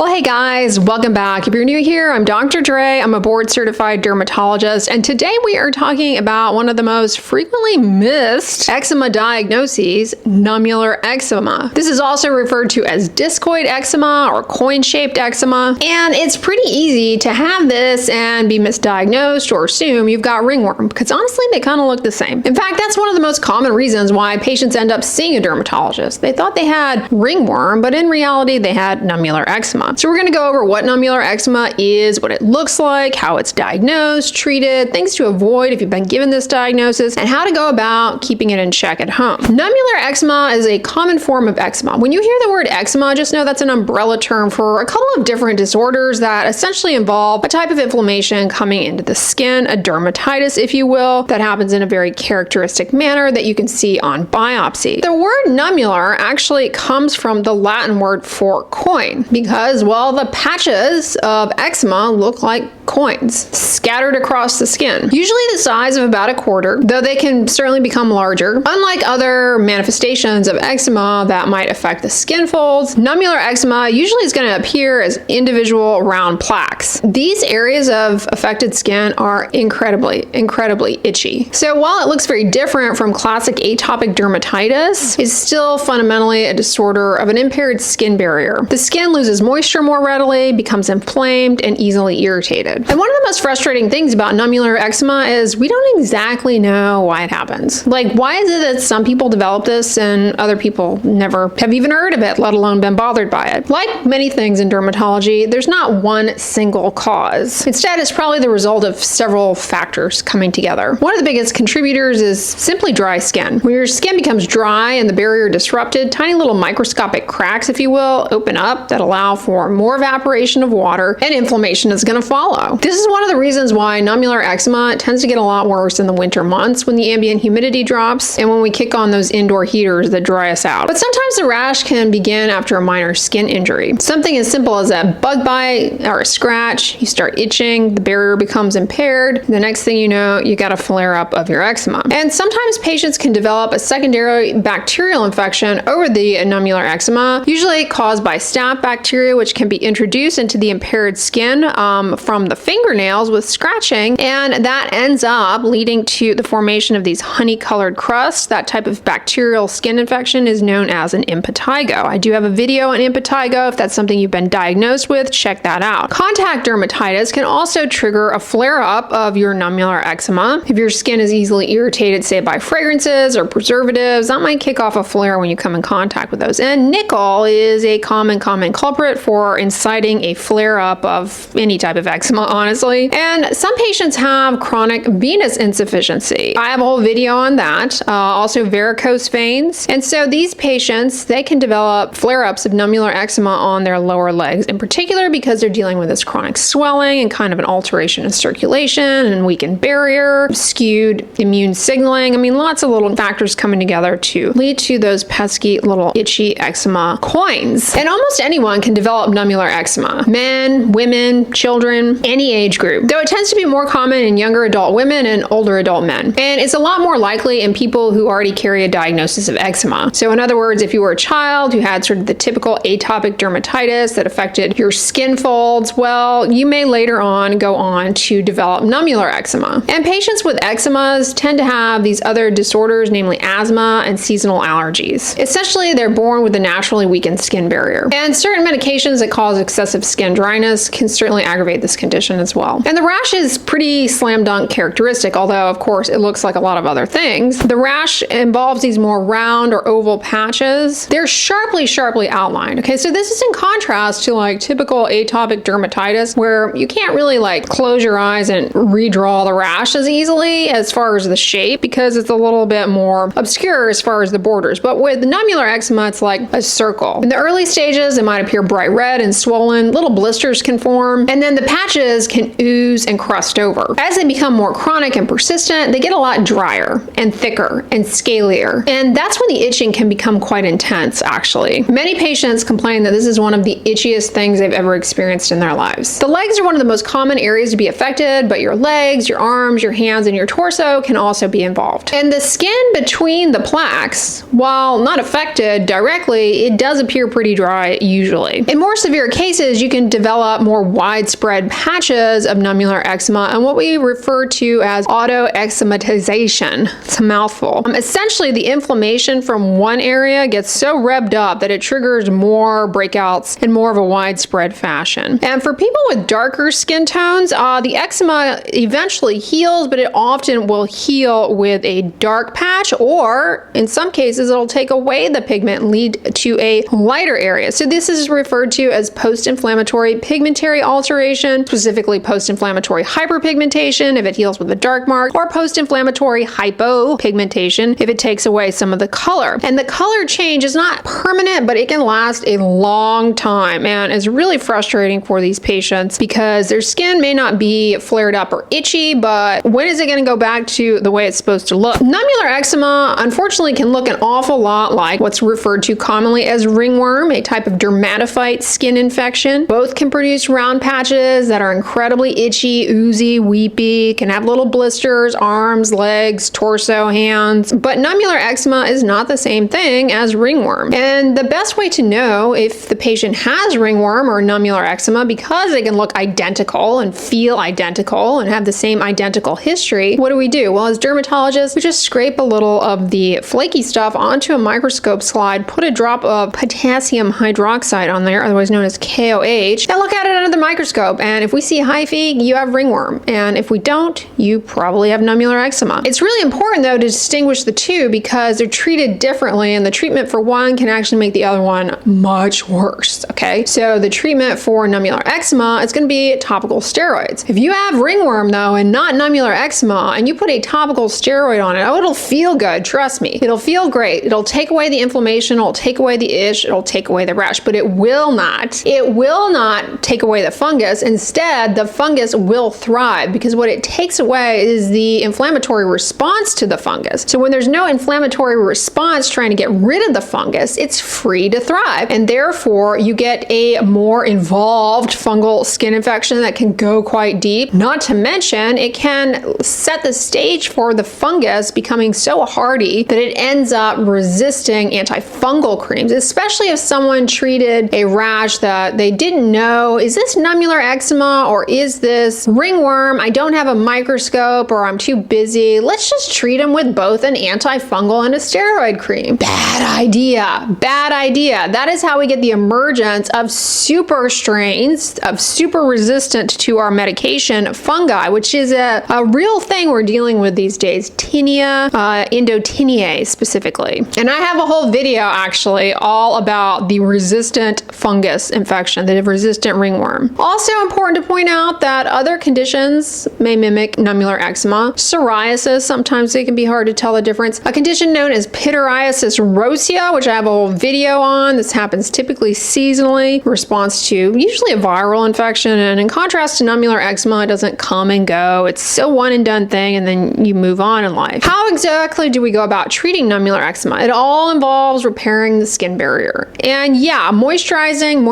Well, hey guys, welcome back. If you're new here, I'm Dr. Dray. I'm a board certified dermatologist, and today we are talking about one of the most frequently missed eczema diagnoses, nummular eczema. This is also referred to as discoid eczema or coin-shaped eczema, and it's pretty easy to have this and be misdiagnosed or assume you've got ringworm, because honestly, they kind of look the same. In fact, that's one of the most common reasons why patients end up seeing a dermatologist. They thought they had ringworm, but in reality, they had nummular eczema. So we're going to go over what nummular eczema is, what it looks like, how it's diagnosed, treated, things to avoid if you've been given this diagnosis, and how to go about keeping it in check at home. Nummular eczema is a common form of eczema. When you hear the word eczema, just know that's an umbrella term for a couple of different disorders that essentially involve a type of inflammation coming into the skin, a dermatitis, if you will, that happens in a very characteristic manner that you can see on biopsy. The word nummular actually comes from the Latin word for coin because, well, the patches of eczema look like coins scattered across the skin, usually the size of about a quarter, though they can certainly become larger. Unlike other manifestations of eczema that might affect the skin folds, nummular eczema usually is going to appear as individual round plaques. These areas of affected skin are incredibly itchy. So while it looks very different from classic atopic dermatitis, it's still fundamentally a disorder of an impaired skin barrier. The skin loses moisture more readily, becomes inflamed, and easily irritated. And one of the most frustrating things about nummular eczema is we don't exactly know why it happens. Like, why is it that some people develop this and other people never have even heard of it, let alone been bothered by it? Like many things in dermatology, there's not one single cause. Instead, it's probably the result of several factors coming together. One of the biggest contributors is simply dry skin. When your skin becomes dry and the barrier disrupted, tiny little microscopic cracks, if you will, open up that allow for more evaporation of water, and inflammation is going to follow. This is one of the reasons why nummular eczema tends to get a lot worse in the winter months when the ambient humidity drops and when we kick on those indoor heaters that dry us out. But sometimes the rash can begin after a minor skin injury. Something as simple as a bug bite or a scratch, you start itching, the barrier becomes impaired. The next thing you know, you got a flare up of your eczema. And sometimes patients can develop a secondary bacterial infection over the nummular eczema, usually caused by staph bacteria, which can be introduced into the impaired skin from the fingernails with scratching, and that ends up leading to the formation of these honey-colored crusts. That type of bacterial skin infection is known as an impetigo. I do have a video on impetigo. If that's something you've been diagnosed with, check that out. Contact dermatitis can also trigger a flare-up of your nummular eczema. If your skin is easily irritated, say by fragrances or preservatives, that might kick off a flare when you come in contact with those. And nickel is a common culprit for inciting a flare-up of any type of eczema, honestly. And some patients have chronic venous insufficiency. I have a whole video on that. Also varicose veins. And so these patients, they can develop flare-ups of nummular eczema on their lower legs, in particular because they're dealing with this chronic swelling and kind of an alteration in circulation and weakened barrier, skewed immune signaling. I mean, lots of little factors coming together to lead to those pesky little itchy eczema coins. And almost anyone can develop nummular eczema. Men, women, children, any age group, though it tends to be more common in younger adult women and older adult men. And it's a lot more likely in people who already carry a diagnosis of eczema. So in other words, if you were a child who had sort of the typical atopic dermatitis that affected your skin folds, well, you may later on go on to develop nummular eczema. And patients with eczemas tend to have these other disorders, namely asthma and seasonal allergies. Essentially, they're born with a naturally weakened skin barrier. And certain medications that cause excessive skin dryness can certainly aggravate this condition as well. And the rash is pretty slam dunk characteristic, although of course it looks like a lot of other things. The rash involves these more round or oval patches. They're sharply outlined. Okay, so this is in contrast to like typical atopic dermatitis where you can't really like close your eyes and redraw the rash as easily as far as the shape because it's a little bit more obscure as far as the borders. But with nummular eczema, it's like a circle. In the early stages, it might appear bright red and swollen. Little blisters can form, and then the patches patches can ooze and crust over. As they become more chronic and persistent, they get a lot drier and thicker and scalier. And that's when the itching can become quite intense, actually. Many patients complain that this is one of the itchiest things they've ever experienced in their lives. The legs are one of the most common areas to be affected, but your legs, your arms, your hands, and your torso can also be involved. And the skin between the plaques, while not affected directly, it does appear pretty dry usually. In more severe cases, you can develop more widespread patches of nummular eczema and what we refer to as autoeczematization. It's a mouthful. Essentially, the inflammation from one area gets so revved up that it triggers more breakouts in more of a widespread fashion. And for people with darker skin tones, the eczema eventually heals, but it often will heal with a dark patch, or in some cases, it'll take away the pigment and lead to a lighter area. So this is referred to as post-inflammatory pigmentary alteration, specifically post-inflammatory hyperpigmentation if it heals with a dark mark, or post-inflammatory hypopigmentation if it takes away some of the color. And the color change is not permanent, but it can last a long time and is really frustrating for these patients because their skin may not be flared up or itchy, but when is it going to go back to the way it's supposed to look? Nummular eczema, unfortunately, can look an awful lot like what's referred to commonly as ringworm, a type of dermatophyte skin infection. Both can produce round patches that are incredibly itchy, oozy, weepy, can have little blisters, arms, legs, torso, hands. But nummular eczema is not the same thing as ringworm. And the best way to know if the patient has ringworm or nummular eczema, because they can look identical and feel identical and have the same identical history, what do? Well, as dermatologists, we just scrape a little of the flaky stuff onto a microscope slide, put a drop of potassium hydroxide on there, otherwise known as KOH, and look at it under the microscope. And if we see hyphae, you have ringworm. And if we don't, you probably have nummular eczema. It's really important, though, to distinguish the two because they're treated differently, and the treatment for one can actually make the other one much worse, okay? So the treatment for nummular eczema is going to be topical steroids. If you have ringworm, though, and not nummular eczema, and you put a topical steroid on it, oh, it'll feel good, trust me. It'll feel great. It'll take away the inflammation, it'll take away the itch, it'll take away the rash, but it will not take away the fungus. Instead, the fungus will thrive because what it takes away is the inflammatory response to the fungus. So when there's no inflammatory response trying to get rid of the fungus, it's free to thrive. And therefore, you get a more involved fungal skin infection that can go quite deep. Not to mention, it can set the stage for the fungus becoming so hardy that it ends up resisting antifungal creams, especially if someone treated a rash that they didn't know, is this nummular eczema or is this ringworm? I don't have a microscope or I'm too busy. Let's just treat them with both an antifungal and a steroid cream. Bad idea. Bad idea. That is how we get the emergence of super strains of super resistant to our medication fungi, which is a real thing we're dealing with these days. Tinea indotinea specifically. And I have a whole video actually all about the resistant fungus infection, the resistant ringworm. Also important to point out that other conditions may mimic nummular eczema. Psoriasis, sometimes it can be hard to tell the difference. A condition known as pityriasis rosea, which I have a whole video on. This happens typically seasonally in response to usually a viral infection. And in contrast to nummular eczema, it doesn't come and go. It's so one and done thing, and then you move on in life. How exactly do we go about treating nummular eczema? It all involves repairing the skin barrier. And yeah, moisturizing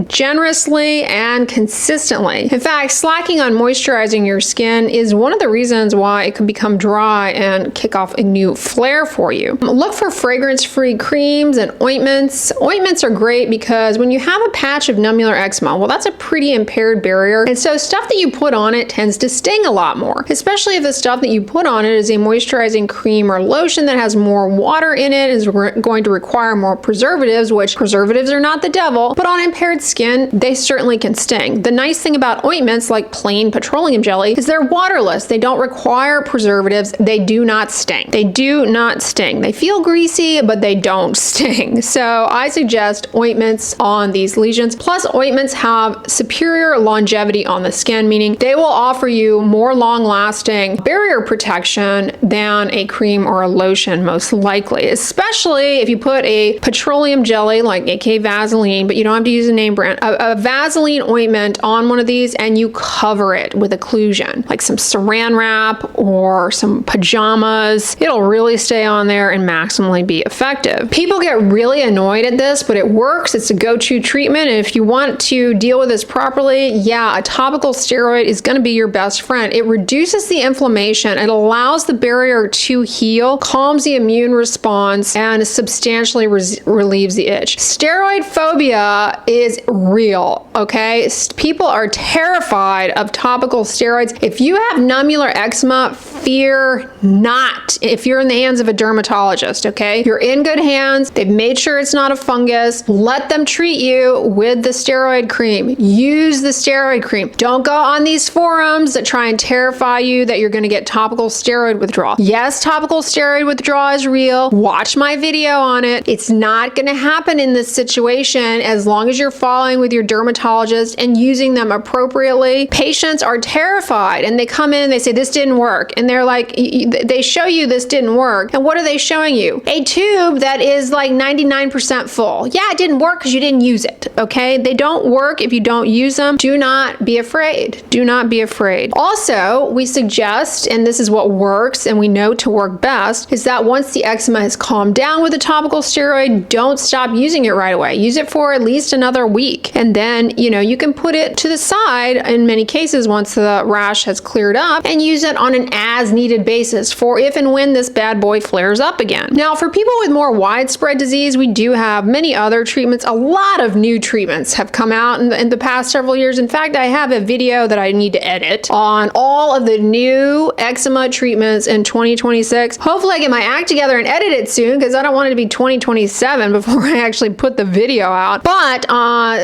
generously and consistently. In fact, slacking on moisturizing your skin is one of the reasons why it can become dry and kick off a new flare for you. Look for fragrance-free creams and ointments. Ointments are great because when you have a patch of nummular eczema, well, that's a pretty impaired barrier. And so stuff that you put on it tends to sting a lot more, especially if the stuff that you put on it is a moisturizing cream or lotion that has more water in it, is going to require more preservatives, which preservatives are not the devil, but on impaired skin, they certainly can sting. The nice thing about ointments like plain petroleum jelly is they're waterless. They don't require preservatives. They do not sting. They do not sting. They feel greasy, but they don't sting. So I suggest ointments on these lesions. Plus, ointments have superior longevity on the skin, meaning they will offer you more long-lasting barrier protection than a cream or a lotion, most likely, especially if you put a petroleum jelly like aka Vaseline, but you don't have to use a name brand, a Vaseline ointment ointment on one of these and you cover it with occlusion, like some saran wrap or some pajamas. It'll really stay on there and maximally be effective. People get really annoyed at this, but it works. It's a go-to treatment. And if you want to deal with this properly, yeah, a topical steroid is going to be your best friend. It reduces the inflammation. It allows the barrier to heal, calms the immune response, and substantially relieves the itch. Steroid phobia is real, okay? People are terrified of topical steroids. If you have nummular eczema, fear not if you're in the hands of a dermatologist, okay? You're in good hands. They've made sure it's not a fungus. Let them treat you with the steroid cream. Use the steroid cream. Don't go on these forums that try and terrify you that you're going to get topical steroid withdrawal. Yes, topical steroid withdrawal is real. Watch my video on it. It's not going to happen in this situation as long as you're following with your dermatologist and using them appropriately. Patients are terrified and they come in and they say, this didn't work. And they're like, they show you this didn't work. And what are they showing you? A tube that is like 99% full. Yeah, it didn't work because you didn't use it. Okay. They don't work if you don't use them. Do not be afraid. Do not be afraid. Also, we suggest, and this is what works and we know to work best, is that once the eczema has calmed down with a topical steroid, don't stop using it right away. Use it for at least another week. And then, you can put it to the side in many cases once the rash has cleared up and use it on an as needed basis for if and when this bad boy flares up again. Now, for people with more widespread disease, we do have many other treatments. A lot of new treatments have come out in the past several years. In fact, I have a video that I need to edit on all of the new eczema treatments in 2026. Hopefully I get my act together and edit it soon because I don't want it to be 2027 before I actually put the video out. But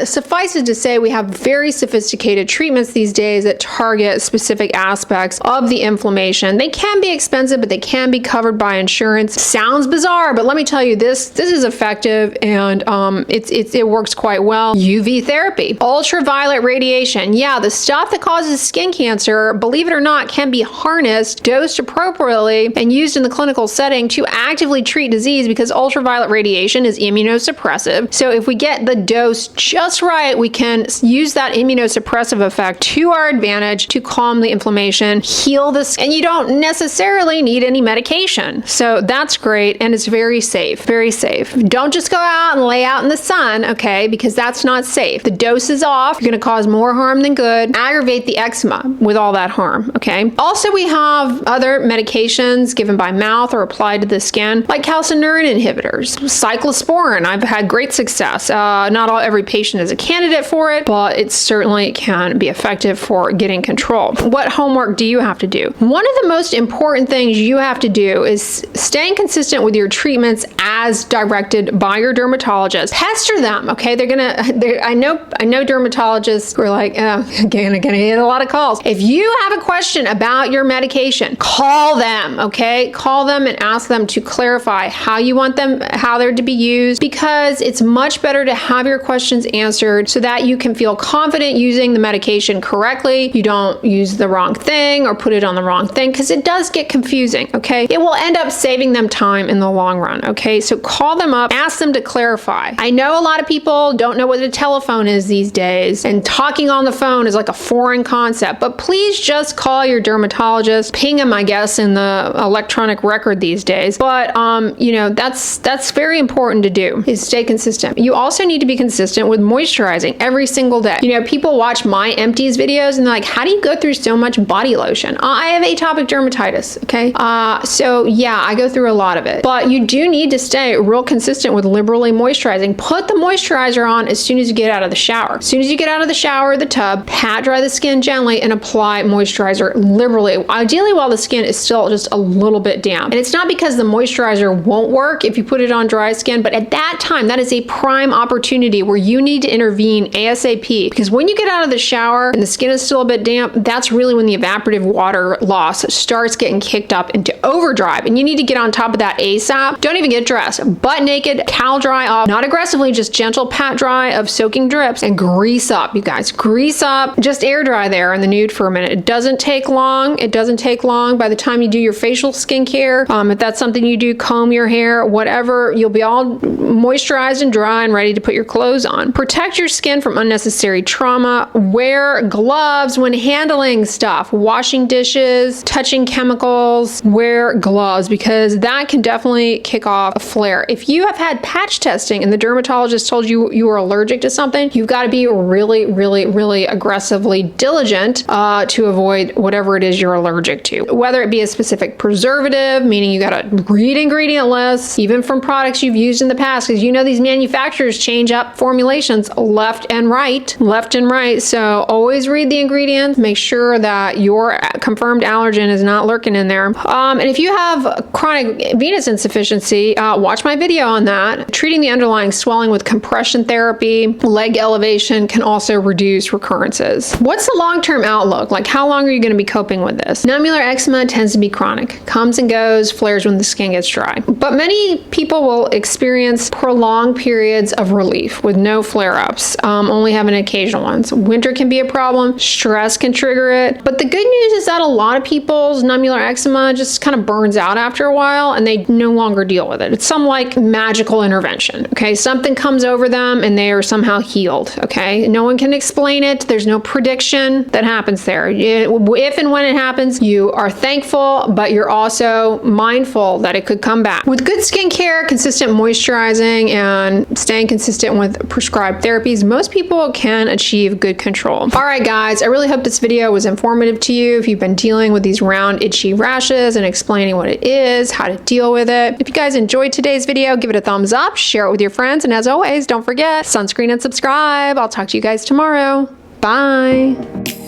suffice it to say, we have very sophisticated treatments these days that target specific aspects of the inflammation. They can be expensive, but they can be covered by insurance. Sounds bizarre, but let me tell you, this is effective and it works quite well. UV therapy, ultraviolet radiation. Yeah, the stuff that causes skin cancer, believe it or not, can be harnessed, dosed appropriately, and used in the clinical setting to actively treat disease because ultraviolet radiation is immunosuppressive. So if we get the dose just right, we can use that immunosuppressive effect to our advantage to calm the inflammation, heal the skin, and you don't necessarily need any medication. So that's great, and it's very safe, very safe. Don't just go out and lay out in the sun, okay, because that's not safe. The dose is off. You're going to cause more harm than good, aggravate the eczema with all that harm, okay? Also, we have other medications given by mouth or applied to the skin, like calcineurin inhibitors, cyclosporin. I've had great success. Every patient is a candidate for it, but it certainly can be effective for getting control. What homework do you have to do? One of the most important things you have to do is staying consistent with your treatments as directed by your dermatologist. Pester them, okay? I know dermatologists who are like, again, I'm gonna get a lot of calls. If you have a question about your medication, call them, okay? Call them and ask them to clarify how you want them, how they're to be used, because it's much better to have your questions answered so that you can feel confident using the medication correctly. You don't use the wrong thing or put it on the wrong thing, because it does get confusing, okay? It will end up saving them time in the long run, okay? So call them up, ask them to clarify. I know a lot of people don't know what a telephone is these days, and talking on the phone is like a foreign concept, but please just call your dermatologist, ping them, I guess, in the electronic record these days. But, that's very important to do, is stay consistent. You also need to be consistent with moisturizing every single day. People watch my empties videos and they're like, how do you go through so much body lotion? I have atopic dermatitis, okay? So yeah, I go through a lot of it, but you do need to stay real consistent with liberally moisturizing. Put the moisturizer on as soon as you get out of the shower. As soon as you get out of the shower or the tub, pat dry the skin gently and apply moisturizer liberally, ideally while the skin is still just a little bit damp. And it's not because the moisturizer won't work if you put it on dry skin, but at that time, that is a prime opportunity where you need to intervene ASAP, because when you get out of the shower and the skin is still a bit damp, that's really when the evaporative water loss starts getting kicked up into overdrive, and you need to get on top of that ASAP. Don't even get dressed. Butt naked, towel dry off, not aggressively, just gentle pat dry of soaking drips, and grease up, you guys. Grease up. Just air dry there in the nude for a minute. It doesn't take long. It doesn't take long. By the time you do your facial skincare, if that's something you do, comb your hair, whatever, you'll be all moisturized and dry and ready to put your clothes on. Protect your skin from unnecessary unnecessary trauma. Wear gloves when handling stuff, washing dishes, touching chemicals. Wear gloves because that can definitely kick off a flare. If you have had patch testing and the dermatologist told you you are allergic to something, you've got to be really aggressively diligent to avoid whatever it is you're allergic to. Whether it be a specific preservative, meaning you got to read ingredient lists, even from products you've used in the past, because you know these manufacturers change up formulations left and right. So always read the ingredients. Make sure that your confirmed allergen is not lurking in there. And if you have chronic venous insufficiency, watch my video on that. Treating the underlying swelling with compression therapy, leg elevation can also reduce recurrences. What's the long-term outlook? Like, how long are you going to be coping with this? Nummular eczema tends to be chronic, comes and goes, flares when the skin gets dry. But many people will experience prolonged periods of relief with no flare-ups, only having occasional ones. Winter can be a problem, stress can trigger it. But the good news is that a lot of people's nummular eczema just kind of burns out after a while and they no longer deal with it. It's some like magical intervention, okay? Something comes over them and they are somehow healed, okay? No one can explain it. There's no prediction that happens there. If and when it happens, you are thankful, but you're also mindful that it could come back. With good skincare, consistent moisturizing, and staying consistent with prescribed therapies, most people can achieve good control. All right, guys, I really hope this video was informative to you if you've been dealing with these round, itchy rashes and explaining what it is, how to deal with it. If you guys enjoyed today's video, give it a thumbs up, share it with your friends, and as always, don't forget, sunscreen and subscribe. I'll talk to you guys tomorrow. Bye.